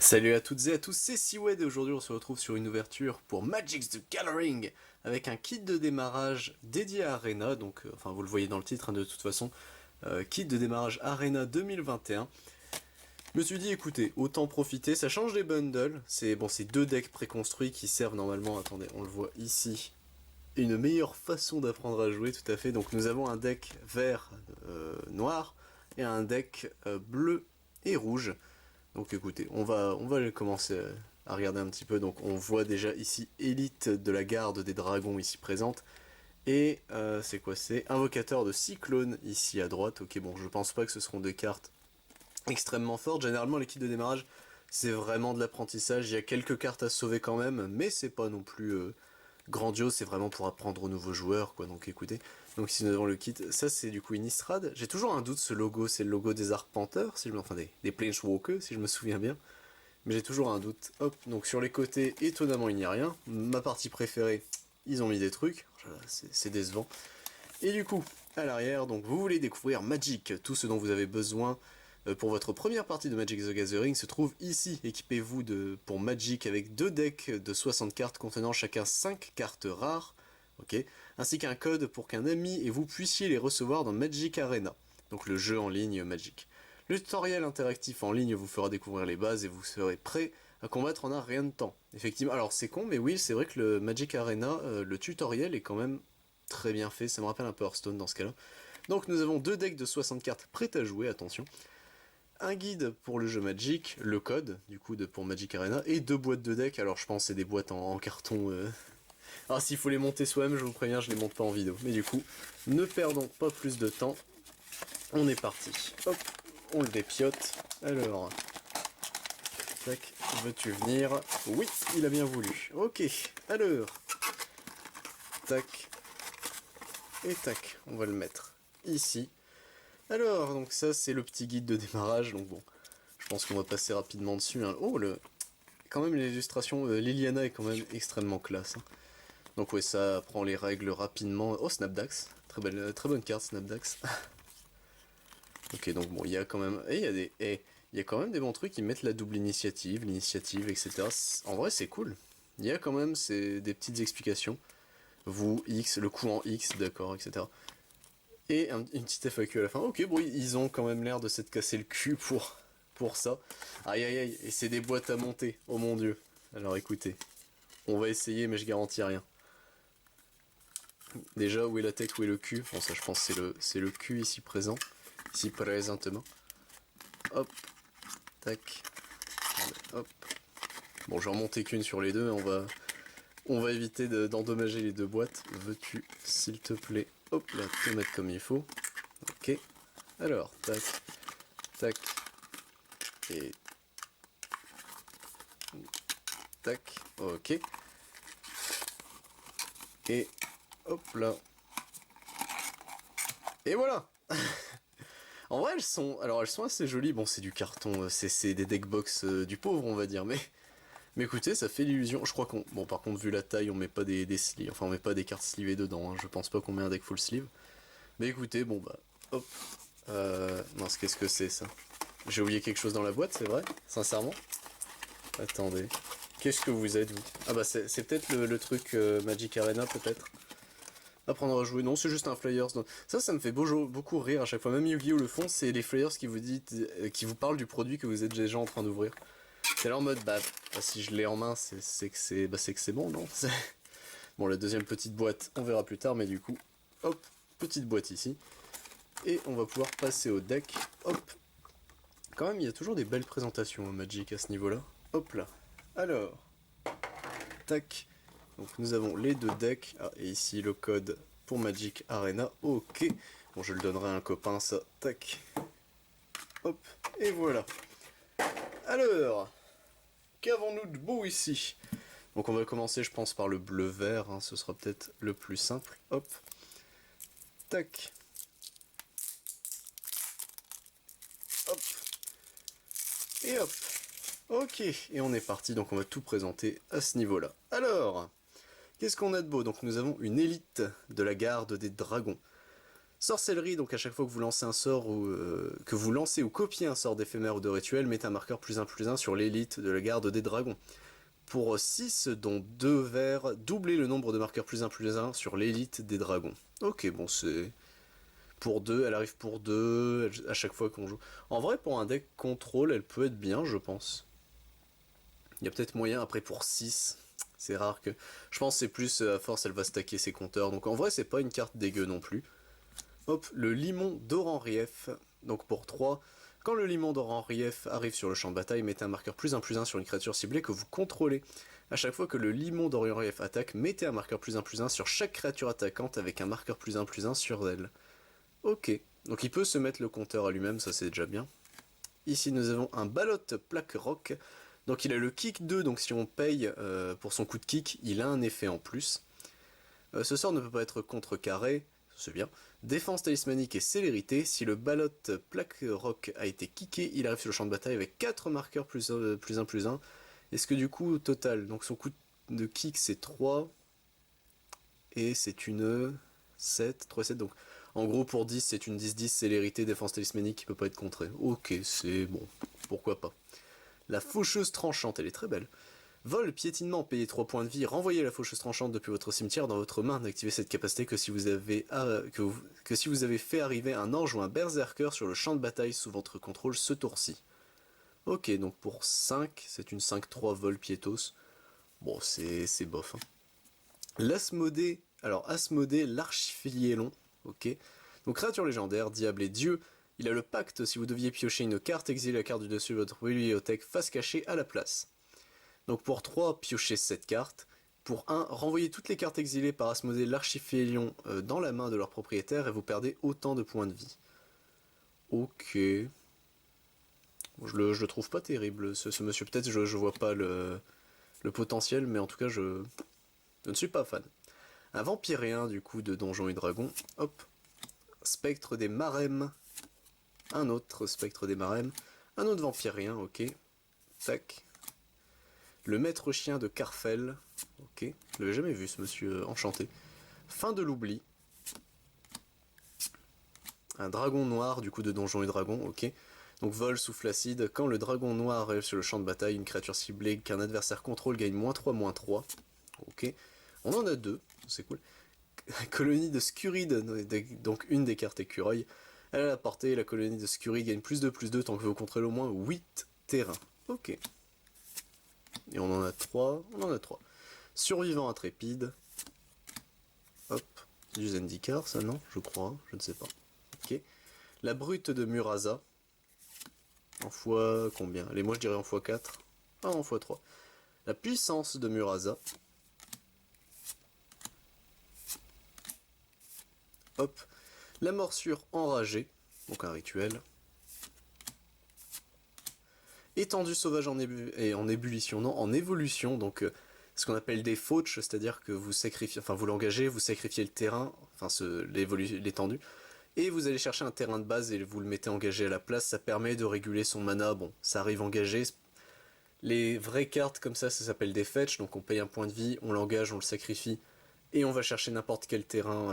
Salut à toutes et à tous, c'est Seawed et aujourd'hui on se retrouve sur une ouverture pour Magic's the Gathering avec un kit de démarrage dédié à Arena, donc enfin vous le voyez dans le titre de toute façon, kit de démarrage Arena 2021. Je me suis dit écoutez, autant profiter, ça change des bundles, c'est bon, c'est deux decks préconstruits qui servent normalement, attendez, on le voit ici, une meilleure façon d'apprendre à jouer tout à fait. Donc nous avons un deck vert noir et un deck bleu et rouge. Donc écoutez, on va commencer à regarder un petit peu. Donc on voit déjà ici Élite de la garde des dragons ici présente. Et c'est quoi? C'est Invocateur de Cyclone ici à droite. Ok, bon, je pense pas que ce seront des cartes extrêmement fortes. Généralement, les kits de démarrage, c'est vraiment de l'apprentissage. Il y a quelques cartes à sauver quand même, mais c'est pas non plus grandiose. C'est vraiment pour apprendre aux nouveaux joueurs, quoi. Donc écoutez. Donc ici nous avons le kit. Ça, c'est du coup Innistrad. J'ai toujours un doute, ce logo. C'est le logo des Arpenteurs, si je me... enfin des Planeswalkers, si je me souviens bien. Mais j'ai toujours un doute. Hop, donc sur les côtés, étonnamment, il n'y a rien. Ma partie préférée, ils ont mis des trucs. C'est décevant. Et du coup, à l'arrière, donc vous voulez découvrir Magic, tout ce dont vous avez besoin pour votre première partie de Magic the Gathering se trouve ici. Équipez-vous pour Magic avec deux decks de 60 cartes contenant chacun 5 cartes rares, ok, ainsi qu'un code pour qu'un ami et vous puissiez les recevoir dans Magic Arena, donc le jeu en ligne Magic. Le tutoriel interactif en ligne vous fera découvrir les bases et vous serez prêt à combattre en un rien de temps. Effectivement, alors c'est con, mais oui, c'est vrai que le Magic Arena, le tutoriel est quand même très bien fait, ça me rappelle un peu Hearthstone dans ce cas-là. Donc nous avons deux decks de 60 cartes prêtes à jouer, attention. Un guide pour le jeu Magic, le code du coup pour Magic Arena, et deux boîtes de decks, alors je pense que c'est des boîtes en carton. Ah, s'il faut les monter soi-même, je vous préviens, je les monte pas en vidéo. Mais du coup, ne perdons pas plus de temps, on est parti. Hop, on le dépiote. Alors, tac, veux-tu venir? Oui, il a bien voulu. Ok, alors, tac, et tac, on va le mettre ici. Alors, donc ça c'est le petit guide de démarrage, donc bon, je pense qu'on va passer rapidement dessus. Hein. Oh, quand même l'illustration, Liliana est quand même extrêmement classe. Hein. Donc ouais, ça apprend les règles rapidement. Oh, Snapdax, très bonne carte Snapdax. Ok, donc bon, il y a quand même... Et il y a des... Et il y a quand même des bons trucs qui mettent la double initiative, l'initiative, etc. En vrai, c'est cool. Il y a quand même des petites explications. Vous, X, le coup en X, d'accord, etc. Et une petite FAQ à la fin. Ok, bon, ils ont quand même l'air de s'être cassé le cul pour ça. Aïe aïe aïe, et c'est des boîtes à monter, oh mon dieu. Alors écoutez, on va essayer, mais je garantis rien. Déjà, où est la tête, où est le cul? Bon, ça, je pense que c'est le cul ici présent. Ici présentement. Hop, tac. Hop. Bon, je vais remonter qu'une sur les deux, on va éviter d'endommager les deux boîtes. Veux-tu, s'il te plaît, hop là, te mettre comme il faut. Ok. Alors, tac, tac, et tac, ok. Et hop là. Et voilà. En vrai, elles sont assez jolies. Bon, c'est du carton, c'est des deckbox du pauvre, on va dire, mais écoutez, ça fait l'illusion. Je crois qu'on, bon, par contre, vu la taille, on met pas des sleeves, enfin, on met pas des cartes slivées dedans. Hein. Je pense pas qu'on met un deck full sleeve. Mais écoutez, bon bah, hop. Mince, qu'est-ce que c'est ça? J'ai oublié quelque chose dans la boîte, c'est vrai? Sincèrement? Attendez. Qu'est-ce que vous êtes, vous? Ah bah, c'est peut-être le truc Magic Arena, peut-être? Apprendre à jouer, non, c'est juste un Flyers. Ça me fait beaucoup rire à chaque fois. Même Yu-Gi-Oh! Le font, c'est les Flyers qui vous parlent du produit que vous êtes déjà en train d'ouvrir. C'est là en mode, bah, si je l'ai en main, c'est que c'est bon, non? Bon, la deuxième petite boîte, on verra plus tard, mais du coup, hop, petite boîte ici. Et on va pouvoir passer au deck, hop. Quand même, il y a toujours des belles présentations au Magic à ce niveau-là. Hop là. Alors, tac. Donc nous avons les deux decks. Ah, et ici le code pour Magic Arena. Ok. Bon, je le donnerai à un copain, ça. Tac. Hop. Et voilà. Alors, qu'avons-nous de beau ici? Donc on va commencer, je pense, par le bleu-vert. Hein. Ce sera peut-être le plus simple. Hop. Tac. Hop. Et hop. Ok, et on est parti, donc on va tout présenter à ce niveau-là. Alors, qu'est-ce qu'on a de beau? Donc nous avons une élite de la garde des dragons. Sorcellerie, donc à chaque fois que vous lancez un sort ou que vous lancez ou copiez un sort d'éphémère ou de rituel, mettez un marqueur +1/+1 sur l'élite de la garde des dragons. Pour 6, dont 2 verts, doublez le nombre de marqueurs +1/+1 sur l'élite des dragons. Ok, bon, c'est... Pour 2, elle arrive pour 2 à chaque fois qu'on joue. En vrai, pour un deck contrôle, elle peut être bien, je pense. Il y a peut-être moyen, après pour 6, c'est rare que... Je pense que c'est plus, à force, elle va stacker ses compteurs. Donc en vrai, c'est pas une carte dégueu non plus. Hop, le limon d'Oran-Rief. Donc pour 3, quand le limon d'Oran-Rief arrive sur le champ de bataille, mettez un marqueur +1/+1 sur une créature ciblée que vous contrôlez. À chaque fois que le limon d'Oran-Rief attaque, mettez un marqueur +1/+1 sur chaque créature attaquante avec un marqueur +1/+1 sur elle. Ok, donc il peut se mettre le compteur à lui-même, ça c'est déjà bien. Ici nous avons un Balotte Plaque Rock. Donc il a le kick 2, donc si on paye pour son coup de kick, il a un effet en plus. Ce sort ne peut pas être contrecarré, c'est bien. Défense talismanique et célérité. Si le Balotte Plaque Rock a été kické, il arrive sur le champ de bataille avec 4 marqueurs +1/+1. Est-ce que du coup, au total, donc son coup de kick c'est 3, et c'est une 7, 3, 7, donc en gros pour 10 c'est une 10-10 célérité, défense talismanique qui peut pas être contrée. Ok, c'est bon, pourquoi pas. La faucheuse tranchante, elle est très belle. Vol, piétinement, payez 3 points de vie, renvoyez la faucheuse tranchante depuis votre cimetière dans votre main, n'activez cette capacité que si vous avez si vous avez fait arriver un ange ou un berserker sur le champ de bataille sous votre contrôle ce tour-ci. Ok, donc pour 5, c'est une 5-3 vol piétos. Bon, c'est bof. Hein. L'Asmodée, alors Asmodée, l'archifiliélon, ok. Donc créature légendaire, diable et dieu, il a le pacte si vous deviez piocher une carte, exilez la carte du dessus de votre bibliothèque face cachée à la place. Donc pour 3, piochez cette carte. Pour 1, renvoyez toutes les cartes exilées par Asmodée l'archifilion dans la main de leur propriétaire et vous perdez autant de points de vie. Ok. Je le trouve pas terrible, ce monsieur. Peut-être je vois pas le potentiel, mais en tout cas je ne suis pas fan. Un vampirien du coup de Donjons et Dragons. Hop. Spectre des Marèmes. Un autre spectre des Marèmes. Un autre vampirien, ok. Tac. Le maître chien de Carfel. Ok. Je l'avais jamais vu ce monsieur enchanté. Fin de l'oubli. Un dragon noir du coup de Donjons et Dragons, ok. Donc vol, souffle acide. Quand le dragon noir arrive sur le champ de bataille, une créature ciblée qu'un adversaire contrôle gagne -3/-3. Ok. On en a 2, c'est cool. Colonie de Scuride, donc une des cartes écureuil. Elle a la portée, la colonie de Scuride gagne +2/+2 tant que vous contrôlez au moins 8 terrains. Ok. Et on en a 3. On en a 3. Survivant intrépide. Hop. Du Zendikar, ça non? Je crois. Je ne sais pas. Ok. La brute de Murasa. En fois combien? Allez, moi je dirais en x4. Ah, en x3. La puissance de Murasa. Hop. La morsure enragée. Donc un rituel. Étendue sauvage en ébullition, non, en évolution, donc ce qu'on appelle des fauches, c'est-à-dire que vous sacrifiez, enfin vous l'engagez, vous sacrifiez le terrain, enfin l'étendue, et vous allez chercher un terrain de base et vous le mettez engagé à la place, ça permet de réguler son mana, bon, ça arrive engagé. Les vraies cartes comme ça s'appelle des fetch, donc on paye un point de vie, on l'engage, on le sacrifie, et on va chercher n'importe quel terrain,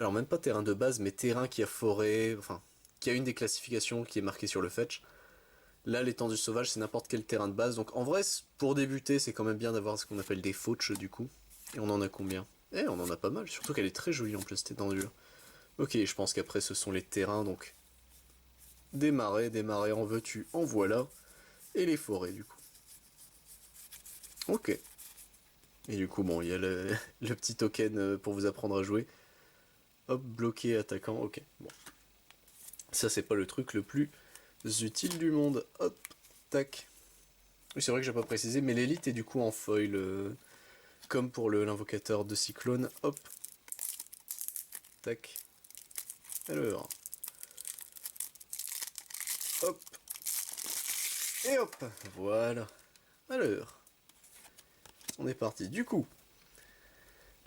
alors même pas terrain de base, mais terrain qui a forêt, enfin, qui a une des classifications qui est marquée sur le fetch. Là, l'étendue sauvage, c'est n'importe quel terrain de base. Donc en vrai, pour débuter, c'est quand même bien d'avoir ce qu'on appelle des fauches du coup. Et on en a combien? Eh, on en a pas mal. Surtout qu'elle est très jolie en plus, cette étendue. Ok, je pense qu'après, ce sont les terrains. Donc des marais en veux-tu, en voilà. Et les forêts du coup. Ok. Et du coup, bon, il y a le petit token pour vous apprendre à jouer. Hop, bloqué attaquant. Ok, bon. Ça, c'est pas le truc le plus utile du monde. Hop, tac. Oui, c'est vrai que j'ai pas précisé, mais l'élite est du coup en foil, comme pour l'invocateur de cyclone. Hop, tac. Alors, hop, et hop, voilà. Alors, on est parti. Du coup,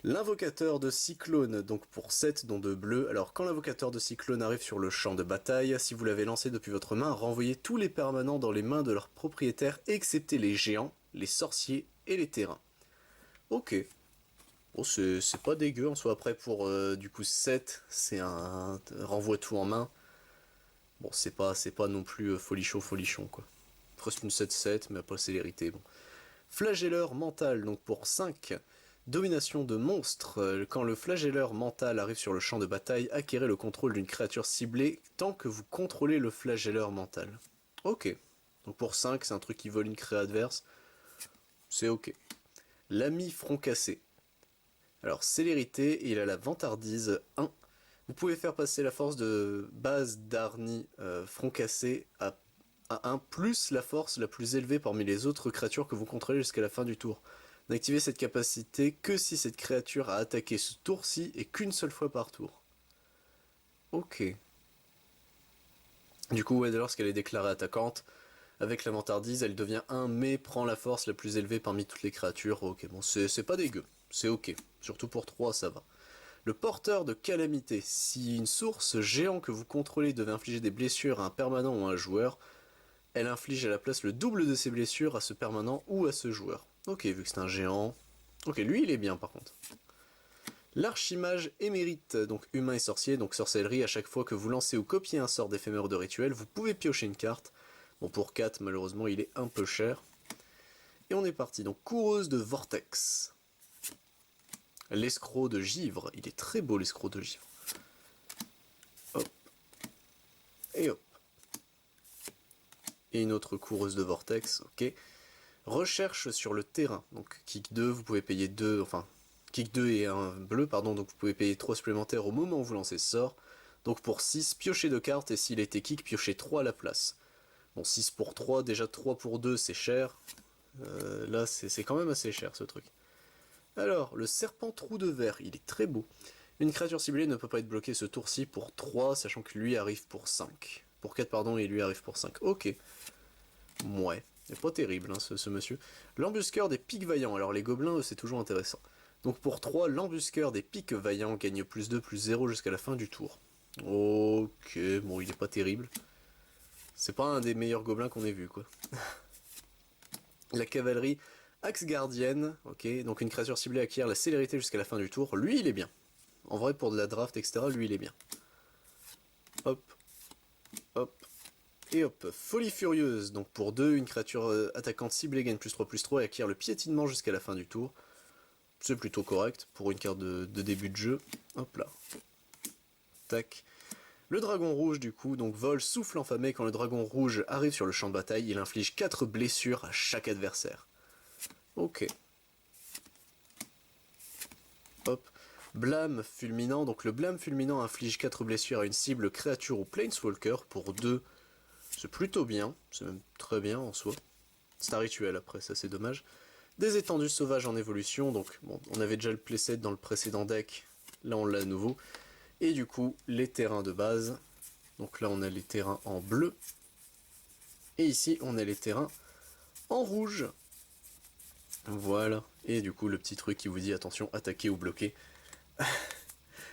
l'invocateur de cyclone, donc pour 7 dont 2 bleus. Alors, quand l'invocateur de cyclone arrive sur le champ de bataille, si vous l'avez lancé depuis votre main, renvoyez tous les permanents dans les mains de leurs propriétaires, excepté les géants, les sorciers et les terrains. Ok. Bon, c'est pas dégueu en soi. Après, pour du coup 7, c'est un renvoie tout en main. Bon, c'est pas non plus folichon, quoi. Presque une 7-7, mais après célérité, bon. Flagelleur mental, donc pour 5. Domination de monstre. Quand le flagelleur mental arrive sur le champ de bataille, acquérez le contrôle d'une créature ciblée tant que vous contrôlez le flagelleur mental. Ok. Donc pour 5, c'est un truc qui vole une créa adverse. C'est ok. L'ami front cassé. Alors, célérité, il a la vantardise 1. Vous pouvez faire passer la force de base d'Arni front cassé à 1, plus la force la plus élevée parmi les autres créatures que vous contrôlez jusqu'à la fin du tour. N'activez cette capacité que si cette créature a attaqué ce tour-ci et qu'une seule fois par tour. Ok. Du coup, ouais, lorsqu'elle est déclarée attaquante, avec la vantardise, elle devient 1 mais prend la force la plus élevée parmi toutes les créatures. Ok, bon, c'est pas dégueu. C'est ok. Surtout pour 3, ça va. Le porteur de calamité. Si une source géant que vous contrôlez devait infliger des blessures à un permanent ou à un joueur, elle inflige à la place le double de ses blessures à ce permanent ou à ce joueur. Ok, vu que c'est un géant. Ok, lui il est bien par contre. L'archimage émérite, donc humain et sorcier, donc sorcellerie, à chaque fois que vous lancez ou copiez un sort d'éphémère de rituel, vous pouvez piocher une carte. Bon, pour 4, malheureusement, il est un peu cher. Et on est parti, donc coureuse de vortex. L'escroc de givre, il est très beau l'escroc de givre. Hop. Et hop. Et une autre coureuse de vortex, ok. Recherche sur le terrain, donc kick 2, vous pouvez payer 2, enfin, kick 2 et un bleu, pardon, donc vous pouvez payer 3 supplémentaires au moment où vous lancez ce sort. Donc pour 6, piochez 2 cartes, et s'il était kick, piochez 3 à la place. Bon, 6 pour 3, déjà 3 pour 2, c'est cher. Là, c'est quand même assez cher, ce truc. Alors, le serpent trou de verre, il est très beau. Une créature ciblée ne peut pas être bloquée ce tour-ci pour 3, sachant que lui arrive pour 5. Pour 4, pardon, et lui arrive pour 5. Ok. Ouais. C'est pas terrible, hein, ce monsieur. L'embusqueur des pics vaillants. Alors, les gobelins, c'est toujours intéressant. Donc, pour 3, l'embusqueur des pics vaillants gagne plus 2, plus 0 jusqu'à la fin du tour. Ok. Bon, il est pas terrible. C'est pas un des meilleurs gobelins qu'on ait vu, quoi. La cavalerie axe gardienne. Ok. Donc, une créature ciblée acquiert la célérité jusqu'à la fin du tour. Lui, il est bien. En vrai, pour de la draft, etc., lui, il est bien. Hop. Hop. Et hop, folie furieuse, donc pour 2, une créature attaquante ciblée gagne plus 3 et acquiert le piétinement jusqu'à la fin du tour. C'est plutôt correct pour une carte de début de jeu. Hop là. Tac. Le dragon rouge du coup, donc vol souffle enflammé, quand le dragon rouge arrive sur le champ de bataille, il inflige 4 blessures à chaque adversaire. Ok. Hop. Blâme fulminant, donc le blâme fulminant inflige 4 blessures à une cible créature ou planeswalker pour 2. C'est plutôt bien, c'est même très bien en soi. C'est un rituel après, ça c'est dommage. Des étendues sauvages en évolution, donc bon, on avait déjà le playset dans le précédent deck, là on l'a à nouveau. Et du coup, les terrains de base, donc là on a les terrains en bleu. Et ici on a les terrains en rouge. Voilà, et du coup le petit truc qui vous dit attention, attaquer ou bloquer.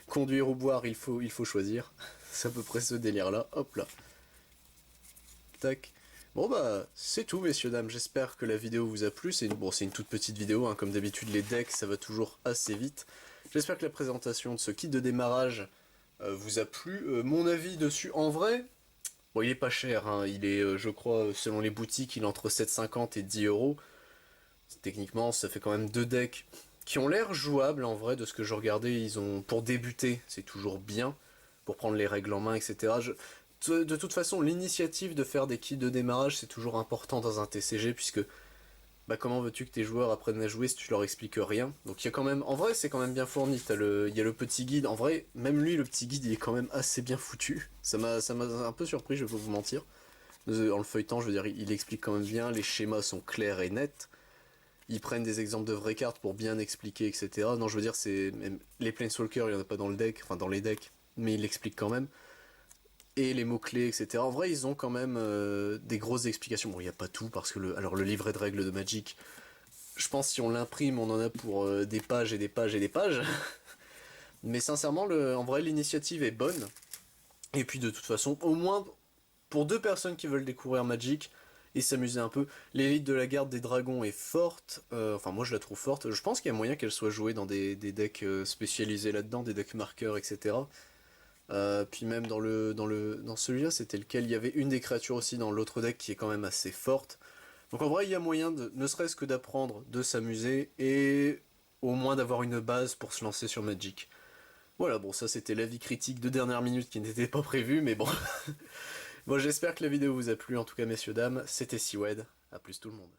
Conduire ou boire, il faut choisir. C'est à peu près ce délire là, hop là. Tac. Bon bah c'est tout messieurs dames, j'espère que la vidéo vous a plu, c'est une toute petite vidéo, hein. Comme d'habitude les decks ça va toujours assez vite. J'espère que la présentation de ce kit de démarrage vous a plu. Mon avis dessus en vrai, bon il est pas cher, hein. Il est je crois selon les boutiques il est entre 7,50 et 10 euros. Techniquement ça fait quand même 2 decks qui ont l'air jouables en vrai de ce que je regardais, ils ont pour débuter c'est toujours bien, pour prendre les règles en main etc. De toute façon, l'initiative de faire des kits de démarrage, c'est toujours important dans un TCG, puisque bah, comment veux-tu que tes joueurs apprennent à jouer si tu leur expliques rien? Donc il y a quand même, en vrai, c'est quand même bien fourni. Il y a le petit guide. En vrai, même lui, le petit guide, il est quand même assez bien foutu. Ça m'a un peu surpris, je vais pas vous mentir. En le feuilletant, je veux dire, il explique quand même bien. Les schémas sont clairs et nets. Ils prennent des exemples de vraies cartes pour bien expliquer, etc. Non, je veux dire, c'est même les Planeswalkers, il y en a pas dans le deck, enfin dans les decks, mais il l'explique quand même. Et les mots-clés, etc. En vrai, ils ont quand même des grosses explications. Bon, il n'y a pas tout, parce que le livret de règles de Magic, je pense que si on l'imprime, on en a pour des pages et des pages et des pages. Mais sincèrement, en vrai, l'initiative est bonne. Et puis, de toute façon, au moins, pour 2 personnes qui veulent découvrir Magic, et s'amuser un peu. L'élite de la garde des dragons est forte, enfin moi je la trouve forte, je pense qu'il y a moyen qu'elle soit jouée dans des decks spécialisés là-dedans, des decks marqueurs, etc. Puis même dans celui-là, c'était lequel? Il y avait une des créatures aussi dans l'autre deck qui est quand même assez forte. Donc en vrai, il y a moyen de, ne serait-ce que d'apprendre, de s'amuser, et au moins d'avoir une base pour se lancer sur Magic. Voilà, bon ça c'était l'avis critique de dernière minute qui n'était pas prévu, mais bon. Bon, j'espère que la vidéo vous a plu, en tout cas messieurs, dames, c'était Siwed, à plus tout le monde.